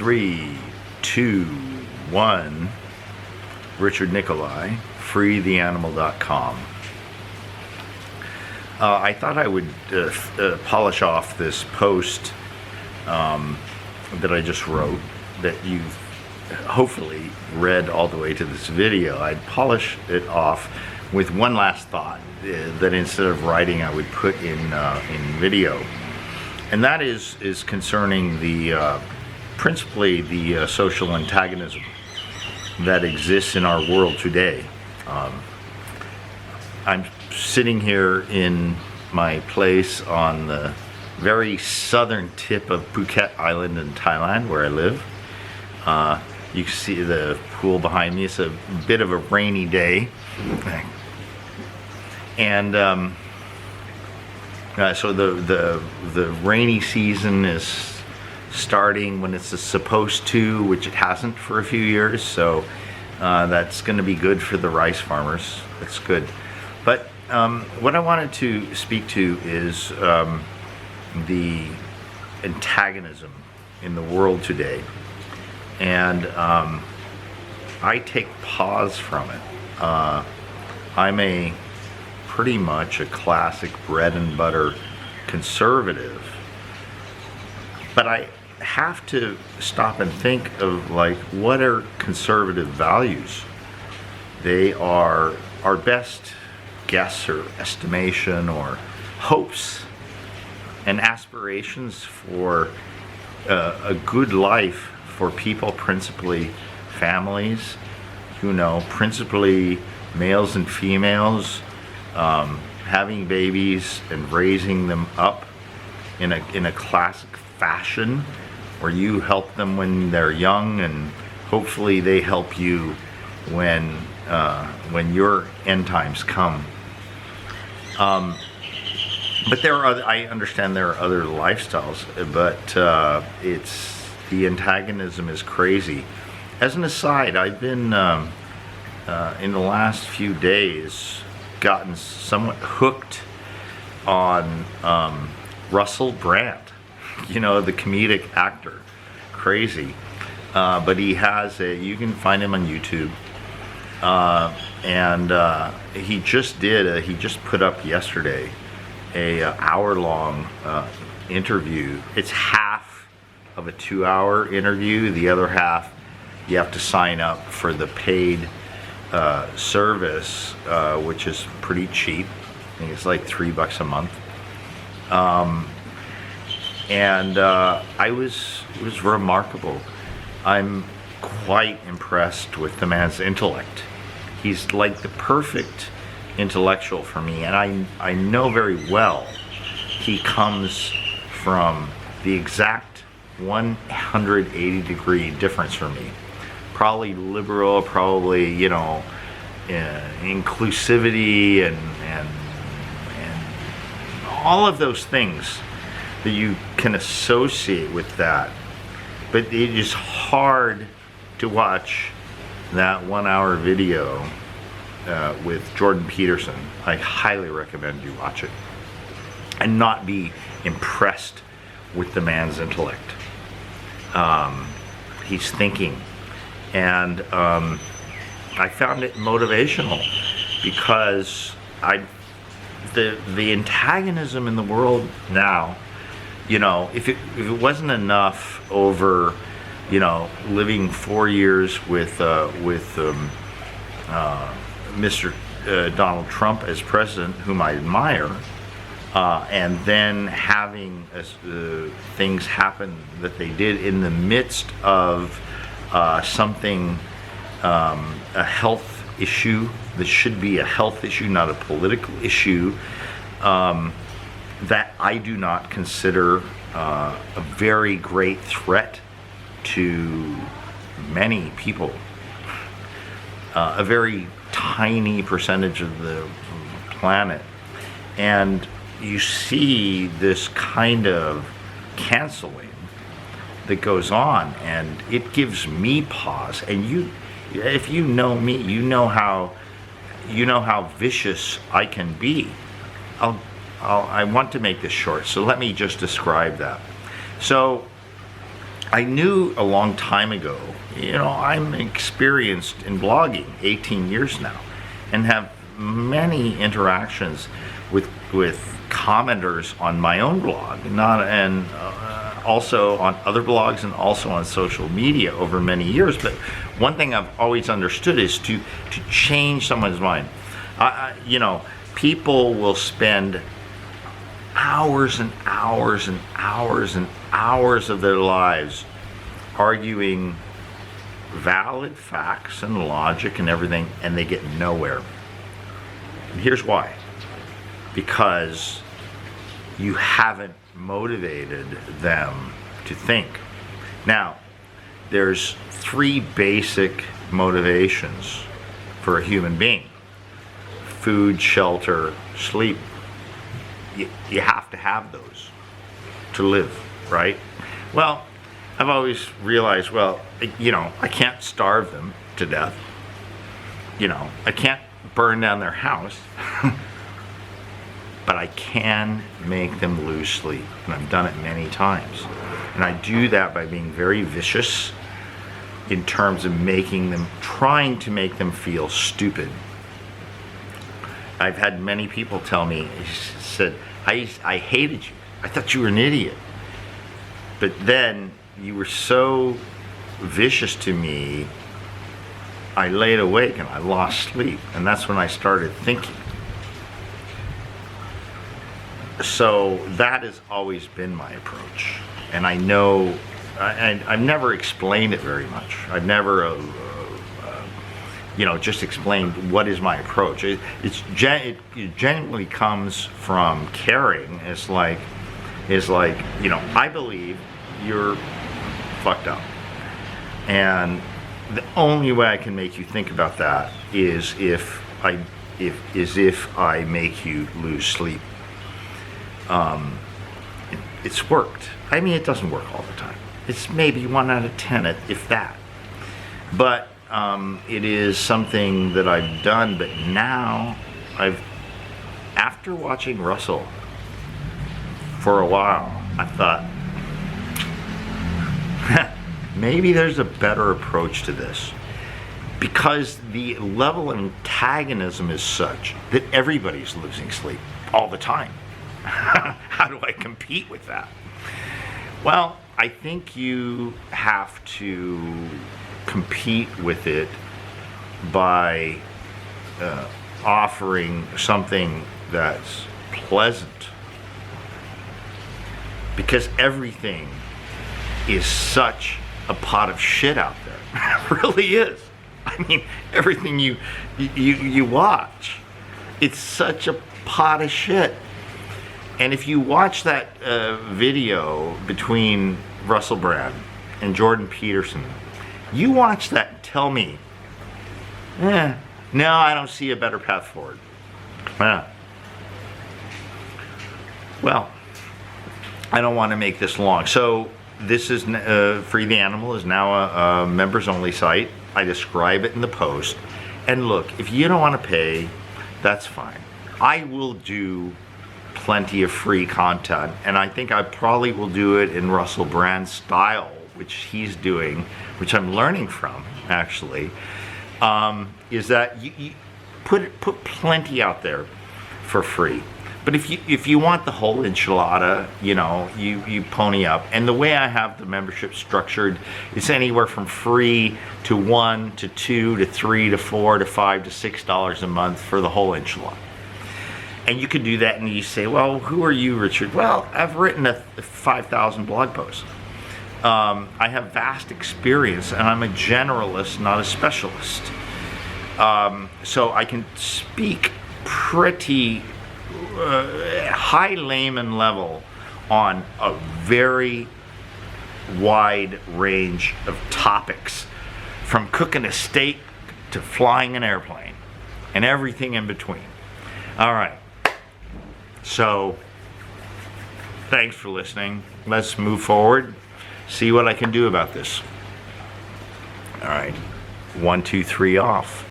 3, 2, 1. Richard Nikoley, freetheanimal.com. I thought I would polish off this post that I just wrote, that you've hopefully read all the way to this video. I'd polish it off with one last thought that instead of writing I would put in video, and that is concerning the principally the social antagonism that exists in our world today. I'm sitting here in my place on the very southern tip of Phuket Island in Thailand, where I live. You can see the pool behind me. It's a bit of a rainy day, and so the rainy season is starting when it's supposed to, which it hasn't for a few years. So that's going to be good for the rice farmers. That's good. But what I wanted to speak to is the antagonism in the world today, and I take pause from it. I'm pretty much a classic bread and butter conservative, but I have to stop and think of, like, what are conservative values? They are our best guess or estimation or hopes and aspirations for a good life for people, principally families, principally males and females, having babies and raising them up in a classic fashion, where you help them when they're young, and hopefully they help you when your end times come. But I understand there are other lifestyles, but the antagonism is crazy. As an aside, I've been in the last few days gotten somewhat hooked on Russell Brand, the comedic actor. Crazy. But he has you can find him on YouTube. And he just put up yesterday a hour-long interview. It's half of a 2-hour interview. The other half, you have to sign up for the paid service, which is pretty cheap. I think it's like $3 a month. It was remarkable. I'm quite impressed with the man's intellect. He's like the perfect intellectual for me, and I know very well he comes from the exact 180-degree difference from me. Probably liberal, probably inclusivity and all of those things that you can associate with that. But it is hard to watch that 1-hour video with Jordan Peterson. I highly recommend you watch it and not be impressed with the man's intellect. He's thinking, and I found it motivational, because the antagonism in the world now, if it wasn't enough over living 4 years with Mr. Donald Trump as president, whom I admire, and then having things happen that they did in the midst of something, a health issue that should be a health issue, not a political issue, that I do not consider a very great threat to many people. A very tiny percentage of the planet. And you see this kind of canceling that goes on, and it gives me pause. And if you know me, you know how vicious I can be. I want to make this short, so let me just describe that. So I knew a long time ago, I'm experienced in blogging 18 years now and have many interactions with commenters on my own blog, also on other blogs and also on social media over many years. But one thing I've always understood is to change someone's mind. People will spend hours and hours and hours and hours of their lives arguing valid facts and logic and everything, and they get nowhere. And here's why. Because you haven't motivated them to think. Now, there's 3 basic motivations for a human being: food, shelter, sleep. You have to have those to live, right? Well, I've always realized, I can't starve them to death. I can't burn down their house. But I can make them lose sleep, and I've done it many times. And I do that by being very vicious in terms of trying to make them feel stupid. I've had many people tell me, said, I hated you. I thought you were an idiot. But then you were so vicious to me, I laid awake and I lost sleep. And that's when I started thinking. So that has always been my approach. And I know, I've never explained it very much. I've never, just explained what is my approach. It genuinely comes from caring. It's like, I believe you're fucked up. And the only way I can make you think about that is if I make you lose sleep. It's worked. I mean, it doesn't work all the time. It's maybe 1 out of 10, if that. But it is something that I've done. But now, after watching Russell for a while, I thought, maybe there's a better approach to this. Because the level of antagonism is such that everybody's losing sleep all the time. How do I compete with that? Well, I think you have to compete with it by offering something that's pleasant. Because everything is such a pot of shit out there. It really is. I mean, everything you watch, it's such a pot of shit. And if you watch that video between Russell Brand and Jordan Peterson, you watch that and tell me, no, I don't see a better path forward. Well, I don't want to make this long. So this is Free the Animal is now a members only site. I describe it in the post. And look, if you don't want to pay, that's fine. I will do plenty of free content, and I think I probably will do it in Russell Brand's style, which he's doing, which I'm learning from actually. Is that you put plenty out there for free. But if you want the whole enchilada, you pony up. And the way I have the membership structured, it's anywhere from free to $1 to $2 to $3 to $4 to $5 to $6 a month for the whole enchilada. And you could do that, and you say, well, who are you, Richard? Well, I've written 5,000 blog posts. I have vast experience, and I'm a generalist, not a specialist. So I can speak pretty high layman level on a very wide range of topics, from cooking a steak to flying an airplane and everything in between. All right. So, thanks for listening. Let's move forward, see what I can do about this. All right. 1, 2, 3 off.